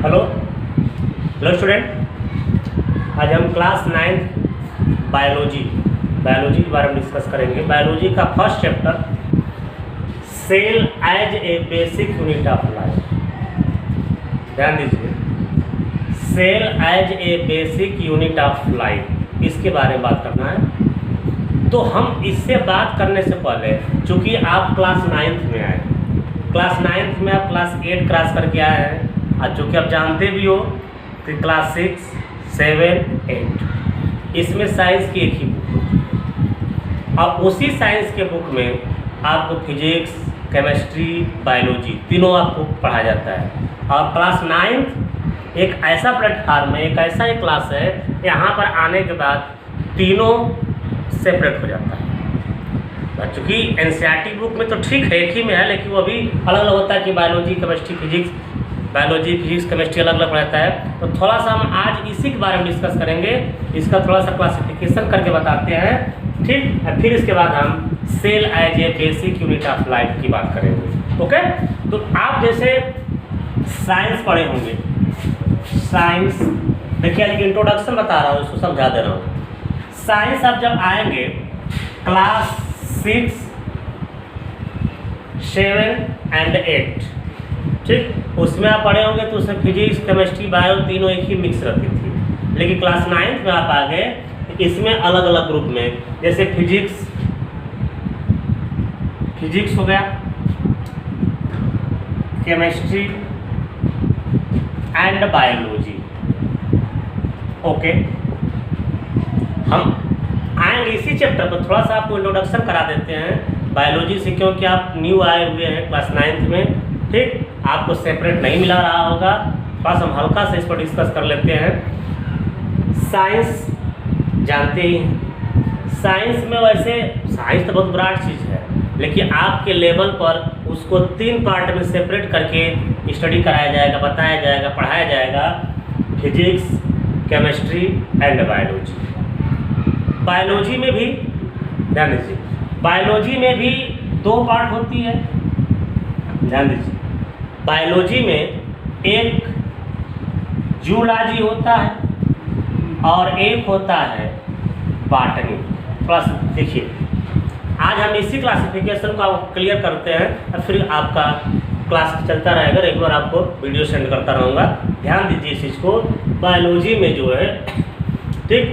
Hello hello student, आज हम class 9 biology के बारे में डिस्कस करेंगे। बायोलॉजी का first chapter cell as a basic unit of life. ध्यान दीजिए, cell as a basic unit of life, इसके बारे में बात करना है। तो हम इससे बात करने से पहले, चूँकि आप क्लास 9th में आए, क्लास 9th में आप क्लास 8 क्रॉस करके आए हैं, और चूँकि आप जानते भी हो कि क्लास 6, 7, 8 इसमें साइंस की एक ही बुक है। अब उसी साइंस के बुक में आपको फिजिक्स, केमिस्ट्री, बायोलॉजी तीनों आपको पढ़ाया जाता है। और क्लास 9th एक ऐसा प्लेटफार्म है, एक ऐसा ही क्लास है, यहाँ पर आने के बाद तीनों सेपरेट हो जाता है। चूँकि एनसीईआरटी बुक में तो ठीक है, एक ही में है, लेकिन वो अभी अलग अलग होता है कि बायोलॉजी, केमिस्ट्री, फिजिक्स, केमिस्ट्री अलग अलग रहता है। तो थोड़ा सा हम आज इसी के बारे में डिस्कस करेंगे, इसका थोड़ा सा क्लासिफिकेशन करके बताते हैं, ठीक। और फिर इसके बाद हम cell as a basic unit of life की बात करेंगे। ओके, तो आप जैसे साइंस पढ़े होंगे, साइंस देखिए, आज इंट्रोडक्शन बता रहा हूँ, उसको समझा दे रहा हूँ। साइंस आप जब आएंगे क्लास 6, 7 और 8, ठीक, उसमें आप पढ़े होंगे तो उसमें फिजिक्स, केमिस्ट्री, बायो तीनों एक ही मिक्स रहती थी। लेकिन क्लास 9th में आप आ गए, इसमें अलग अलग ग्रुप में, जैसे फिजिक्स हो गया, केमिस्ट्री एंड बायोलॉजी। ओके, हम आएंगे इसी चैप्टर पर, थोड़ा सा आपको इंट्रोडक्शन करा देते हैं बायोलॉजी से, क्योंकि आप न्यू आए हुए हैं क्लास 9th में, ठीक। आपको सेपरेट नहीं मिला रहा होगा, बस हम हल्का से इस पर डिस्कस कर लेते हैं। साइंस जानते ही हैं, साइंस में वैसे साइंस तो बहुत ब्रॉड चीज़ है, लेकिन आपके लेवल पर उसको 3 पार्ट में सेपरेट करके स्टडी कराया जाएगा, बताया जाएगा, पढ़ाया जाएगा। Physics, chemistry and biology. Biology में भी ध्यान दीजिए, बायोलॉजी में भी 2 पार्ट होती है। ध्यान दीजिए, बायोलॉजी में एक जूलॉजी होता है और एक होता है बॉटनी। प्लस देखिए, आज हम इसी क्लासिफिकेशन को आपको क्लियर करते हैं, और फिर आपका क्लास चलता रहेगा, रेगुलर आपको वीडियो सेंड करता रहूँगा। ध्यान दीजिए इस चीज़ को। बायोलॉजी में जो है, ठीक,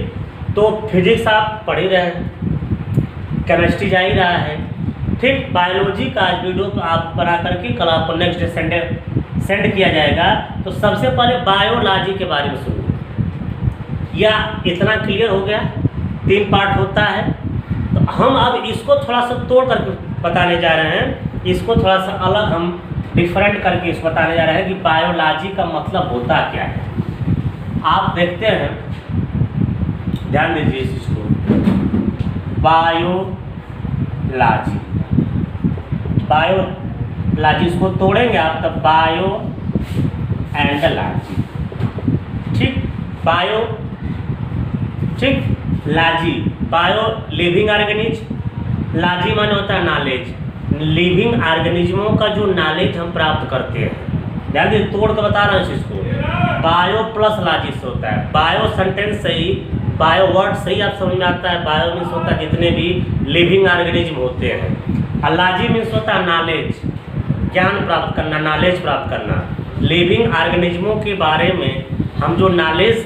तो फिजिक्स आप पढ़ ही रहे हैं, केमिस्ट्री जा ही रहा है, ठीक। बायोलॉजी का आज वीडियो तो आप बना करके कल आपको नेक्स्ट डे सेंड किया जाएगा। तो सबसे पहले बायोलॉजी के बारे में सुनिए, या इतना क्लियर हो गया, 3 पार्ट होता है। तो हम अब इसको थोड़ा सा तोड़ करके बताने जा रहे हैं, इसको थोड़ा सा अलग हम डिफरेंट करके इसको बताने जा रहे हैं कि बायोलॉजी का मतलब होता क्या है। आप देखते हैं, ध्यान दीजिए इस चीज़ को, बायोलॉजी इसको तोड़ेंगे आप, तब बायो एंड लॉजी, ठीक। बायो, ठीक, logy, bio living organism, logy माने होता है नॉलेज, लिविंग ऑर्गेनिज्मों का जो नॉलेज हम प्राप्त करते हैं। ध्यान दीजिए, तोड़ के बता रहे हैं इस चीज़ को। बायो प्लस लॉजी से होता है, बायो सेंटेंस से ही, बायो वर्ड से ही आप समझ में आता है। बायो मीन्स होता है जितने भी लिविंग ऑर्गेनिज्म होते हैं, और लॉजी मीन्स होता है नॉलेज, ज्ञान प्राप्त करना, नॉलेज प्राप्त करना। लिविंग ऑर्गेनिज्मों के बारे में हम जो नॉलेज,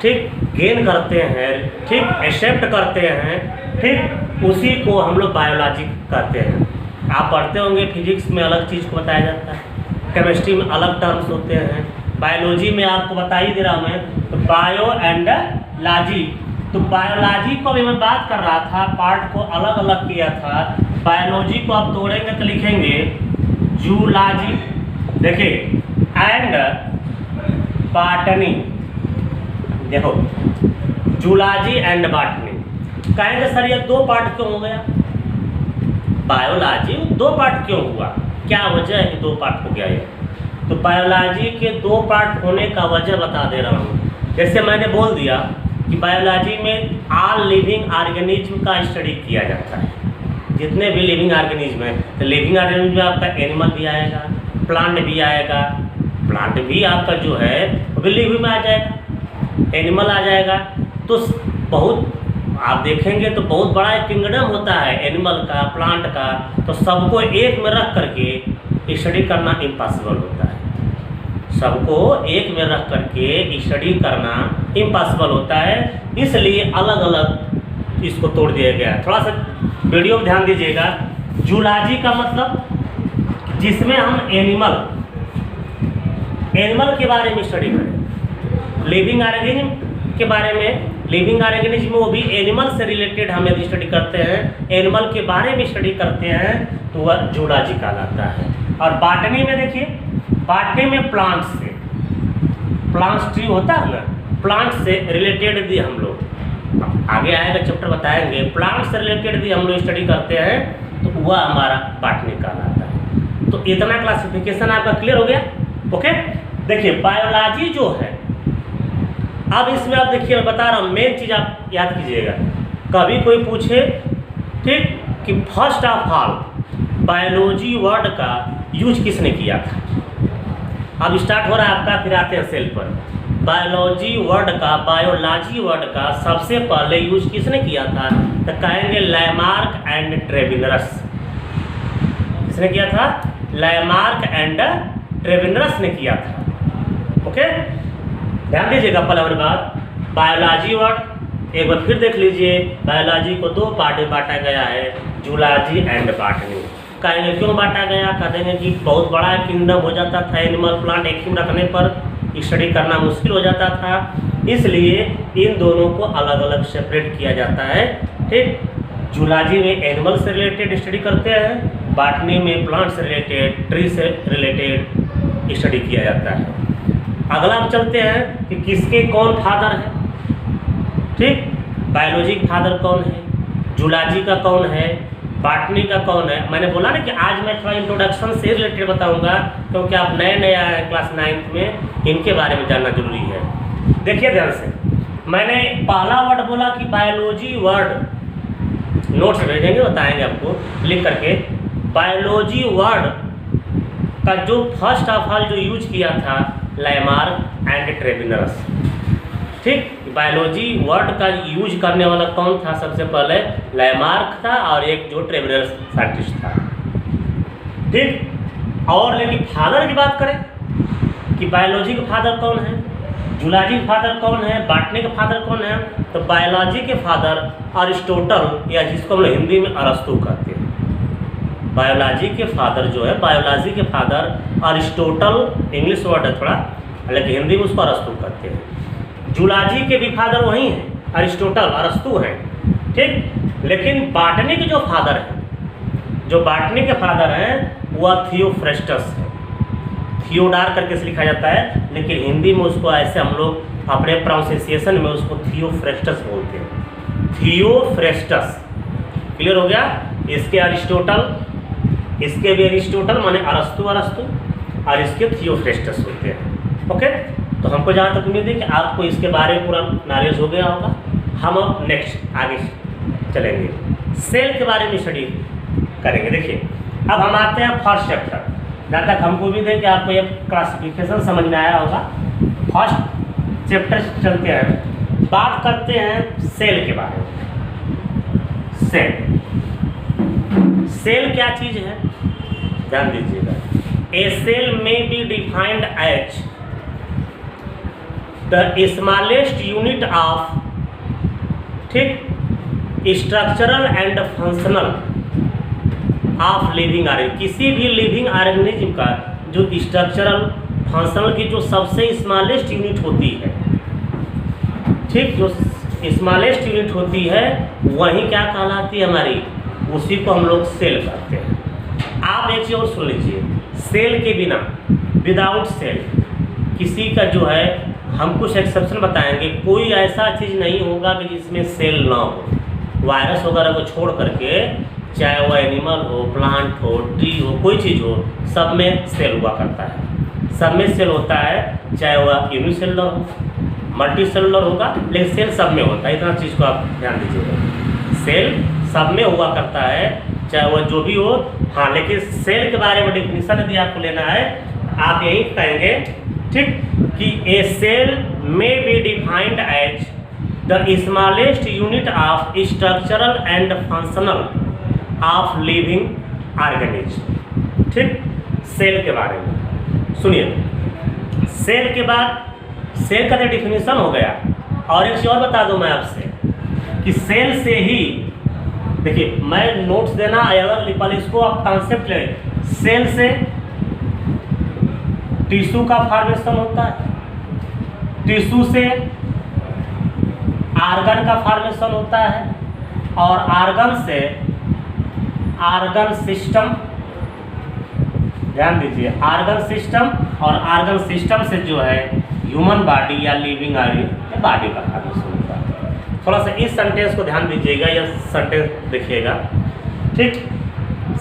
ठीक, गेन करते हैं, ठीक, एक्सेप्ट करते हैं, ठीक, उसी को हम लोग बायोलॉजी कहते हैं। आप पढ़ते होंगे फिजिक्स में अलग चीज़ को बताया जाता है, केमिस्ट्री में अलग टर्म्स होते हैं, बायोलॉजी में आपको बता ही दे रहा हूँ मैं, तो बायो एंड लॉजी। तो बायोलॉजी को भी मैं बात कर रहा था, पार्ट को अलग अलग किया था। बायोलॉजी को आप तोड़ेंगे तो लिखेंगे जूलॉजी, देखिए, एंड बॉटनी। देखो, जूलॉजी एंड बॉटनी कहेंगे सर ये 2 पार्ट क्यों हो गया, बायोलॉजी 2 पार्ट क्यों हुआ, क्या वजह है कि 2 पार्ट हो गया ये? तो बायोलॉजी के 2 पार्ट होने का वजह बता दे रहा हूँ। जैसे मैंने बोल दिया कि बायोलॉजी में ऑल लिविंग ऑर्गेनिज्म का स्टडी किया जाता है, जितने भी लिविंग ऑर्गेनिज्म हैं। तो लिविंग ऑर्गेनिज्म में आपका एनिमल भी आएगा, प्लांट भी आएगा, प्लांट भी आपका जो है वो भी लिविंग में आ जाएगा, एनिमल आ जाएगा। तो बहुत आप देखेंगे तो बहुत बड़ा एक किंगडम होता है एनिमल का, प्लांट का। तो सबको एक में रख करके स्टडी करना इम्पॉसिबल होता है, सबको एक में रख करके स्टडी करना इम्पॉसिबल होता है, इसलिए अलग अलग इसको तोड़ दिया गया। थोड़ा सा वीडियो में ध्यान दीजिएगा। जूलॉजी का मतलब जिसमें हम एनिमल के बारे में स्टडी करें, लिविंग ऑर्गेनिज्म के बारे में, लिविंग ऑर्गेनिज्म वो भी एनिमल से रिलेटेड हम यदि स्टडी करते हैं, एनिमल के बारे में स्टडी करते हैं तो वह जूलॉजी कहलाता है। और बॉटनी में देखिए, बॉटनी में प्लांट से, प्लांट्स ट्री होता है ना, प्लांट से रिलेटेड यदि हम लोग आगे आएगा चैप्टर बताएंगे, प्लांट से रिलेटेड यदि हम लोग स्टडी करते हैं तो वह हमारा बॉटनी कहलाता है। तो इतना क्लासिफिकेशन आपका क्लियर हो गया। ओके, देखिए बायोलॉजी जो है, अब इसमें आप देखिए मैं बता रहा हूँ, मेन चीज़ आप याद कीजिएगा। कभी कोई पूछे ठीक कि first of all biology word का यूज किसने किया था, अब स्टार्ट हो रहा है आपका, फिर आते हैं सेल पर। बायोलॉजी वर्ड का सबसे पहले यूज किसने किया था, तो कहेंगे लैमार्क एंड ट्रेविनरस। किसने किया था? लैमार्क एंड ट्रेविनरस ने किया था। ओके, ध्यान दीजिएगा। पहले हमारी बात, बायोलॉजी वर्ड एक बार फिर देख लीजिए। बायोलॉजी को दो पार्ट में बांटा गया है, जूलॉजी एंड बॉटनी। कहेंगे क्यों बांटा गया, कह देंगे कि बहुत बड़ा किंगडम हो जाता था, एनिमल प्लांट एक ही में रखने पर स्टडी करना मुश्किल हो जाता था, इसलिए इन दोनों को अलग अलग सेपरेट किया जाता है। ठीक, जूलॉजी में एनिमल से रिलेटेड स्टडी करते हैं, बॉटनी में प्लांट से रिलेटेड, ट्री से रिलेटेड स्टडी किया जाता है। अगला हम चलते हैं कि किसके कौन फादर है। ठीक, बायोलॉजी का फादर कौन है, जूलॉजी का कौन है, बॉटनी का कौन है। मैंने बोला ना कि आज मैं थोड़ा इंट्रोडक्शन से रिलेटेड बताऊंगा, क्योंकि आप नए आए हैं क्लास 9th में, इनके बारे में जानना जरूरी है। देखिए ध्यान से, मैंने पहला वर्ड बोला कि बायोलॉजी वर्ड, नोट्स भेजेंगे बताएंगे आपको लिख करके। बायोलॉजी वर्ड का जो फर्स्ट ऑफ ऑल जो यूज किया था लैमार्क एंड ट्रेविनरस। ठीक, बायोलॉजी वर्ड का यूज करने वाला कौन था? सबसे पहले लैमार्क था और एक जो ट्रेविनरस साइंटिस्ट था। ठीक, और लेकिन फादर की बात करें कि बायोलॉजी का फादर कौन है, जूलॉजी का फादर कौन है, बॉटनी का फादर कौन है, तो बायोलॉजी के फादर अरिस्टोटल, या जिसको हम हिंदी में अरस्तु कहते हैं। बायोलॉजी के फादर जो है, बायोलॉजी के फादर अरिस्टोटल, इंग्लिश वर्ड है थोड़ा, लेकिन हिंदी में उसको अरस्तु कहते हैं। जूलॉजी के भी फादर वही हैं, अरिस्टोटल, अरस्तु हैं। ठीक, लेकिन बॉटनी के जो फादर हैं, जो बॉटनी के फादर हैं वह थियोफ्रेस्टस है। थियोडार करके से लिखा जाता है, लेकिन हिंदी में उसको ऐसे हम लोग अपने प्रोनाउंसिएशन में उसको थियोफ्रेस्टस बोलते हैं। थियोफ्रेस्टस, क्लियर हो गया। इसके अरिस्टोटल, इसके भी अरिस्टोटल माने अरस्तु, और इसके थियोफ्रेस्टस होते हैं। ओके, तो हमको जहाँ तक उम्मीद है कि आपको इसके बारे में पूरा नॉलेज हो गया होगा। हम अब नेक्स्ट आगे चलेंगे, सेल के बारे में स्टडी करेंगे। देखिए, अब हम आते हैं फर्स्ट चैप्टर। जहाँ तक हमको उम्मीद है कि आपको ये क्लासिफिकेशन समझ में आया होगा। फर्स्ट चैप्टर चलते हैं, बात करते हैं सेल के बारे में। सेल क्या चीज़ है, ध्यान दीजिएगा। ए सेल में be defined as the smallest unit of, ठीक, structural and functional of living organism. किसी भी लिविंग ऑर्गेनिज्म का जो स्ट्रक्चरल फंक्शनल की जो सबसे स्मॉलेस्ट यूनिट होती है, ठीक, जो स्मॉलेस्ट यूनिट होती है वही क्या कहलाती है हमारी, उसी को हम लोग सेल कहते हैं। आप एक चीज़ और सुन लीजिए, सेल के बिना, विदाउट सेल, किसी का जो है, हम कुछ एक्सेप्शन बताएंगे, कोई ऐसा चीज़ नहीं होगा कि जिसमें सेल ना हो। वायरस वगैरह को छोड़ करके, चाहे वह एनिमल हो, प्लांट हो, ट्री हो, कोई चीज़ हो, सब में सेल हुआ करता है। सब में सेल होता है, चाहे वह यूनिसेलुलर हो, मल्टी सेलुलर होगा, लेकिन सेल सब में होता है। इतना चीज़ को आप ध्यान दीजिएगा, सेल सब में हुआ करता है, चाहे वह जो भी हो। हाँ, लेकिन सेल के बारे में डेफिनेशन यदि आपको लेना है, आप यही कहेंगे, ठीक, कि ए सेल में be defined as the smallest unit of structural and functional of living organism. ठीक, सेल के बारे में सुनिए। सेल के बाद सेल का तो डिफिनीशन हो गया, और एक चीज और बता दूं मैं आपसे कि सेल से ही, देखिए मैं नोट्स देना अगर इसको आप कॉन्सेप्ट लें, सेल से टिश्यू का फॉर्मेशन होता है, टिश्यू से आर्गन का फॉर्मेशन होता है, और आर्गन से आर्गन सिस्टम, ध्यान दीजिए, आर्गन सिस्टम, और आर्गन सिस्टम से जो है ह्यूमन बॉडी या लिविंग बॉडी का फॉर्मेशन होता है। थोड़ा सा इस सेंटेंस को ध्यान दीजिएगा, यह सेंटेंस देखिएगा। ठीक,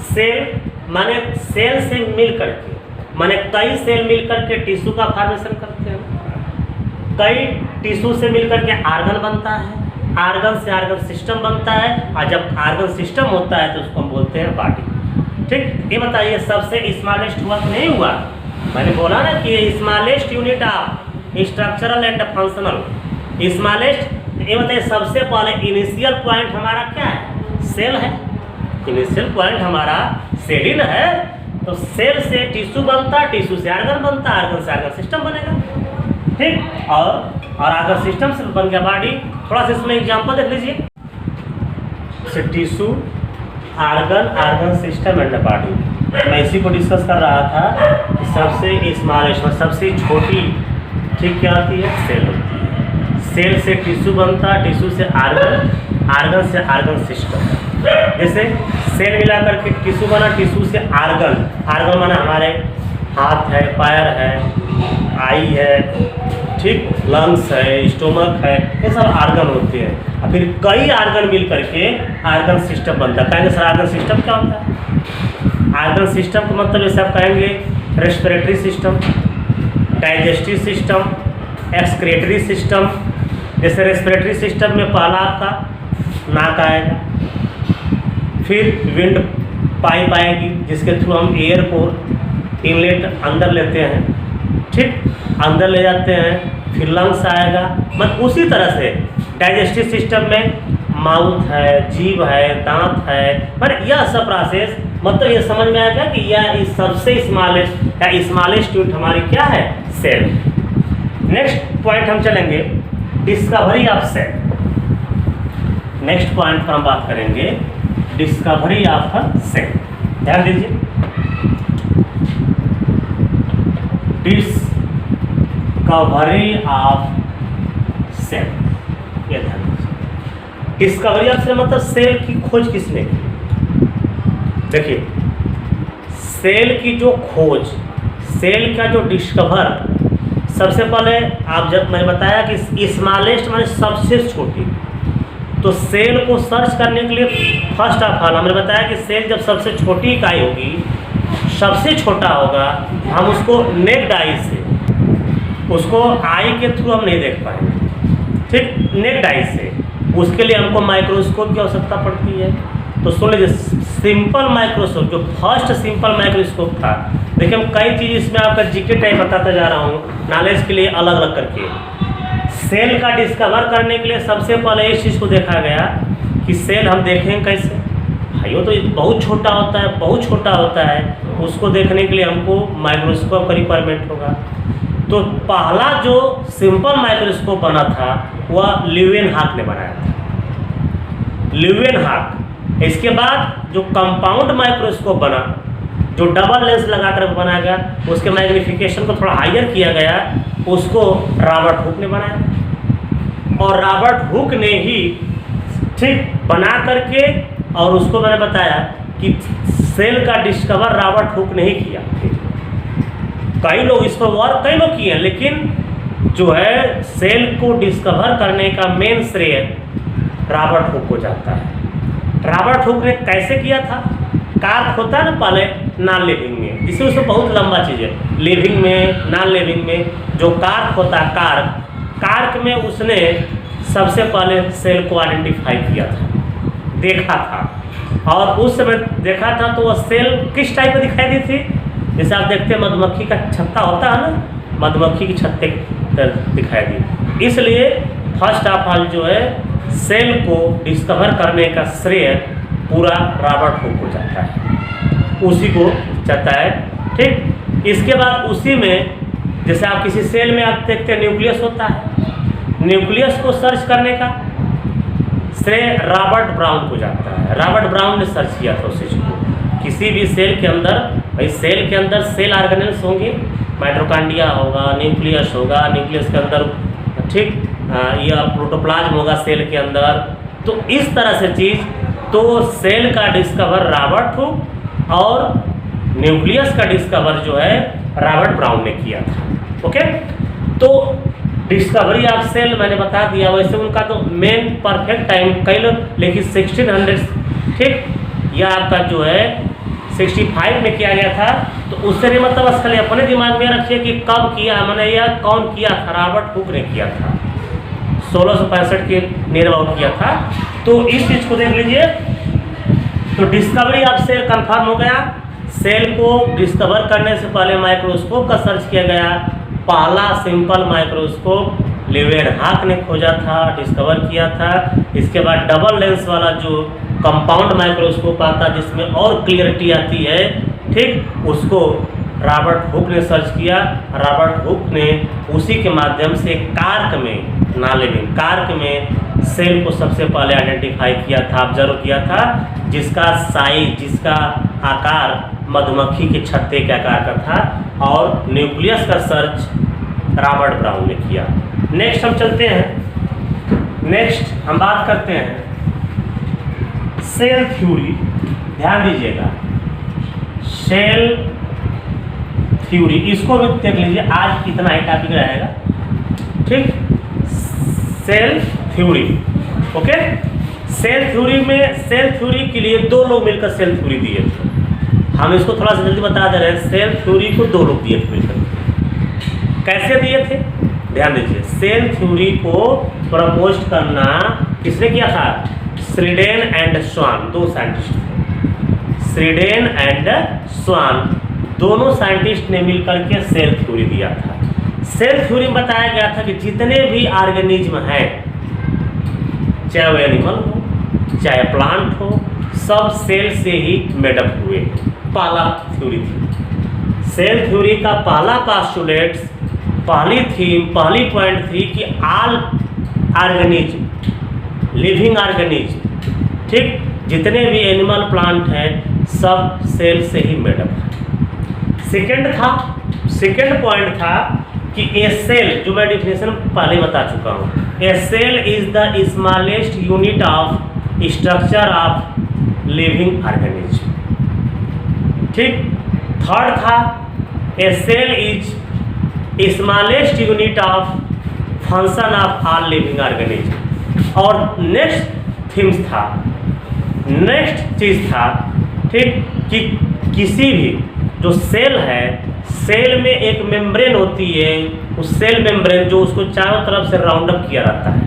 सेल माने सेल से मिल करके, माने कई सेल मिल करके टिश्यू का फॉर्मेशन करते हैं, कई टिश्यू से मिल करके आर्गन बनता है, आर्गन से आर्गन सिस्टम बनता है, और जब आर्गन सिस्टम होता है तो उसको हम बोलते हैं बॉडी। ठीक, ये बताइए सबसे स्मॉलेस्ट हुआ कि नहीं हुआ? मैंने बोला ना कि smallest unit of structural and functional, smallest, ये बताइए सबसे पहले इनिशियल पॉइंट हमारा क्या है? सेल है। इनिशियल पॉइंट हमारा सेल ही न है, तो सेल से टिश्यू बनता, टिश्यू से आर्गन बनता, आर्गन से आर्गन सिस्टम बनेगा। ठीक, और आर्गन सिस्टम से बन गया बॉडी। थोड़ा सा इसमें एग्जांपल देख लीजिए, tissue, organ, organ system and body. मैं इसी को डिस्कस कर रहा था कि सबसे स्मॉलेस्ट, सबसे छोटी, ठीक, क्या होती है? सेल होती है। सेल से टिश्यू बनता, टिश्यू से आर्गन, आर्गन से आर्गन सिस्टम। जैसे सेल मिला करके टिश्यू बना, टिश्यू से आर्गन, आर्गन माना हमारे हाथ है, पैर है, आई है, ठीक, लंग्स है, स्टोमक है, ये सब आर्गन होते हैं। और फिर कई आर्गन मिल करके आर्गन सिस्टम बनता है। कहेंगे सर आर्गन सिस्टम क्या होता है? आर्गन सिस्टम का मतलब जैसे आप कहेंगे respiratory system, digestive system, excretory system. जैसे रेस्पिरेटरी सिस्टम में पहला आपका नाक आएगा, फिर विंड पाइप आएगी जिसके थ्रू हम एयर को इनलेट अंदर लेते हैं, ठीक, अंदर ले जाते हैं, फिर लंग्स आएगा। मतलब उसी तरह से डाइजेस्टिव सिस्टम में माउथ है, जीभ है, दांत है, मतलब यह सब प्रोसेस, मतलब ये समझ में आएगा कि यह इस सबसे स्मॉलेस्ट या स्मॉलेस्ट यूनिट हमारी क्या है? सेल। नेक्स्ट पॉइंट हम चलेंगे, discovery of cell. Next point पर हम बात करेंगे डिस्कवरी ऑफ सेल। ध्यान दीजिए, डिस्कवरी ऑफ सेल, ये ध्यान दीजिए। डिस्कवरी ऑफ सेल मतलब सेल की खोज किसने की? देखिए, सेल की जो खोज, सेल का जो डिस्कवर, सबसे पहले आप जब मैंने बताया कि स्मॉलेस्ट माने सबसे छोटी, तो सेल को सर्च करने के लिए फर्स्ट ऑफ ऑल हमने बताया कि सेल जब सबसे छोटी इकाई होगी, सबसे छोटा होगा, हम उसको नेक्ड आई से, उसको आई के थ्रू हम नहीं देख पाएंगे, ठीक, नेक्ड आई से, उसके लिए हमको माइक्रोस्कोप की आवश्यकता पड़ती है। तो सुन लीजिए, सिंपल माइक्रोस्कोप, जो फर्स्ट सिंपल माइक्रोस्कोप था, देखिए हम कई चीज़ इसमें आपका जीके टाइप बताता जा रहा हूँ नॉलेज के लिए अलग अलग करके। सेल का डिस्कवर करने के लिए सबसे पहले इस चीज़ को देखा गया कि सेल हम देखें कैसे? भाइयों तो बहुत छोटा होता है, बहुत छोटा होता है, उसको देखने के लिए हमको माइक्रोस्कोप का रिक्वायरमेंट होगा। तो पहला जो सिंपल माइक्रोस्कोप बना था वह ल्यूवेनहॉक ने बनाया था, ल्यूवेनहॉक। इसके बाद जो कंपाउंड माइक्रोस्कोप बना, जो डबल लेंस लगाकर बनाया गया, उसके मैग्नीफिकेशन को थोड़ा हायर किया गया, उसको रॉबर्ट हुक ने बनाया। और रॉबर्ट हुक ने ही, ठीक, बना करके, और उसको मैंने बताया कि सेल का डिस्कवर रॉबर्ट हुक ने ही किया। कई लोग इस पर वर्क कई लोग किए हैं, लेकिन जो है सेल को डिस्कवर करने का मेन श्रेय रॉबर्ट हुक को जाता है। रॉबर्ट हुक ने कैसे किया था? कार्क होता है ना पहले नॉन लिविंग में, जिसमें उसमें बहुत लंबा चीज़ है, लिविंग में, नॉन लिविंग में जो कार्क होता है, कार्क में उसने सबसे पहले सेल को आइडेंटिफाई किया था, देखा था, और उस समय देखा था तो वह सेल किस टाइप में दिखाई दी थी? जैसे आप देखते हैं मधुमक्खी का छत्ता होता है ना, मधुमक्खी की छत्ते दिखाई दी। इसलिए फर्स्ट ऑफ ऑल जो है सेल को डिस्कवर करने का श्रेय पूरा रॉबर्ट हुक हो जाता है, उसी को जाता है। ठीक, इसके बाद उसी में जैसे आप किसी सेल में आप देखते हैं न्यूक्लियस होता है, न्यूक्लियस को सर्च करने का श्रेय रॉबर्ट ब्राउन को जाता है। रॉबर्ट ब्राउन ने सर्च किया था उस चीज़ को। किसी भी सेल के अंदर, भाई सेल के अंदर सेल ऑर्गेनेल्स होंगे, माइटोकॉन्ड्रिया होगा, न्यूक्लियस होगा, न्यूक्लियस के अंदर ठीक या प्रोटोप्लाज्म होगा सेल के अंदर। तो इस तरह से चीज़, तो सेल का डिस्कवर रॉबर्ट हुक और न्यूक्लियस का डिस्कवर जो है रॉबर्ट ब्राउन ने किया था। ओके, तो डिस्कवरी ऑफ सेल मैंने बता दिया। वैसे उनका तो मेन परफेक्ट टाइम कई लोग लेकिन 1600 ठीक, यह आपका जो है 65 में किया गया था। तो उससे नहीं मतलब बस खाली अपने दिमाग में रखिए कि कब किया, मैंने यह कौन किया था, रॉबर्ट हुक ने किया था, 1665 के नियर अबाउट किया था। तो इस चीज़ को देख लीजिए। तो डिस्कवरी ऑफ सेल कंफर्म हो गया। सेल को डिस्कवर करने से पहले माइक्रोस्कोप का सर्च किया गया। पहला सिंपल माइक्रोस्कोप लेवेनहॉक ने खोजा था, डिस्कवर किया था। इसके बाद डबल लेंस वाला जो कंपाउंड माइक्रोस्कोप आता है जिसमें और क्लियरिटी आती है, ठीक, उसको रॉबर्ट हुक ने सर्च किया। रॉबर्ट हुक ने उसी के माध्यम से कार्क में, नालेविन कार्क में सेल को सबसे पहले आइडेंटिफाई किया था, ऑब्जर्व किया था, जिसका साइज, जिसका आकार मधुमक्खी के छत्ते के आकार का था। और न्यूक्लियस का सर्च रॉबर्ट ब्राउन ने किया। नेक्स्ट हम चलते हैं, नेक्स्ट हम बात करते हैं सेल थ्योरी। ध्यान दीजिएगा, सेल थ्योरी, इसको भी देख लीजिए। आज इतना ही टॉपिक रहेगा, ठीक, cell theory. Okay, cell theory में, सेल थ्योरी के लिए दो लोग मिलकर सेल थ्योरी दिए थे। हम इसको थोड़ा सा जल्दी बता दे रहे हैं। सेल थ्योरी को दो लोग दिए थे मिलकर। कैसे दिए थे ध्यान दीजिए। सेल थ्योरी को प्रपोज करना किसने किया था? श्रीडेन एंड स्वान, दो साइंटिस्ट थे। श्रीडेन एंड स्वान दोनों साइंटिस्ट ने मिलकर के सेल थ्योरी दिया था। सेल थ्योरी में बताया गया था कि जितने भी ऑर्गेनिज्म हैं, चाहे वो एनिमल हो चाहे प्लांट हो, सब सेल से ही मेडअप हुए। पहला थ्योरी थी। सेल थ्योरी का पहला पोस्टुलेट, पहली थीम, पहली पॉइंट थी कि ऑल ऑर्गेनिज्म, लिविंग ऑर्गेनिज्म, ठीक, जितने भी एनिमल प्लांट हैं सब सेल से ही मेडअप है। सेकेंड पॉइंट था कि ए सेल, जो मैं डिफिनेशन पहले बता चुका हूँ, a cell is the smallest unit of structure of living organism. ठीक। थर्ड था a cell is smallest unit of function of all living organism. और नेक्स्ट चीज़ था, ठीक, कि किसी भी जो सेल है, सेल में एक मेम्ब्रेन होती है, उस सेल मेम्ब्रेन जो उसको चारों तरफ से राउंड अप किया रहता है,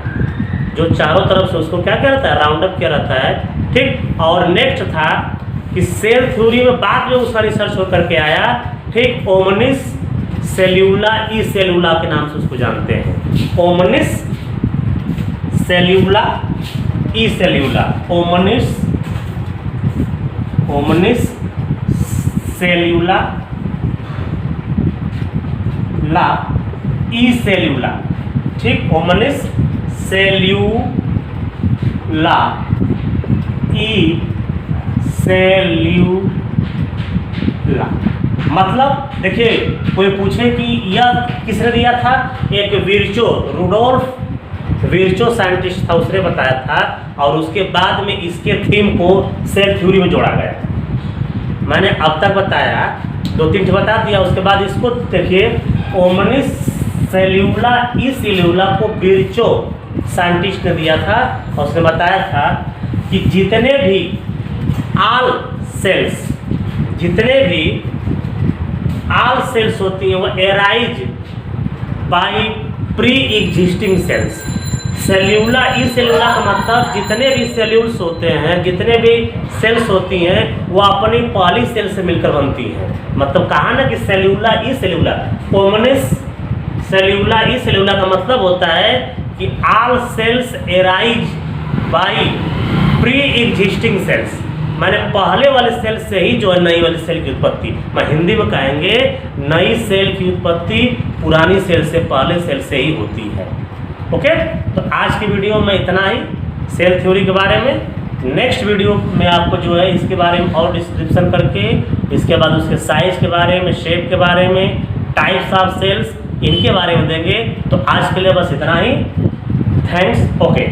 जो चारों तरफ से उसको क्या किया रहता है, राउंड अप किया रहता है, ठीक। और नेक्स्ट था कि सेल थ्योरी में बाद में उसका रिसर्च होकर के आया, ठीक, ओमनिस सेल्यूला ई सेल्यूला के नाम से उसको जानते हैं। ओमनिस सेल्यूला ई सेल्यूला, ओमनिस सेल्यूला ला ई सेल्यूला, ठीक, ओमनिस सेल्यूला ई सेल्यूला। मतलब देखिए, कोई पूछे कि यह किसने दिया था, एक रुडोल्फ विर्चो साइंटिस्ट था, उसने बताया था। और उसके बाद में इसके थीम को सेल थ्योरी में जोड़ा गया। मैंने अब तक बताया, 2-3 बता दिया। उसके बाद इसको देखिए, ओमनिस सेल्यूला ई सेल्यूला को विर्चो साइंटिस्ट ने दिया था। और उसने बताया था कि जितने भी ऑल सेल्स होती हैं वो arise by pre existing cells. सेल्यूला ई सेल्यूला का मतलब जितने भी सेल्यूल्स होते हैं, जितने भी सेल्स होती हैं, वो अपनी पहली सेल से मिलकर बनती हैं। मतलब कहा ना कि सेल्यूला ई सेल्यूला, ओमनिस सेल्यूला ई सेल्यूला का मतलब होता है कि all cells arise by pre existing cells, माने पहले वाले सेल से ही जो है नई वाली सेल की उत्पत्ति। मैं हिंदी में कहेंगे नई सेल की उत्पत्ति पुरानी सेल से, पहले सेल से ही होती है। ओके, तो आज की वीडियो में इतना ही सेल थ्योरी के बारे में। नेक्स्ट वीडियो में आपको जो है इसके बारे में और डिस्क्रिप्शन करके, इसके बाद उसके साइज के बारे में, शेप के बारे में, टाइप्स ऑफ सेल्स, इनके बारे में देंगे। तो आज के लिए बस इतना ही। थैंक्स। ओके।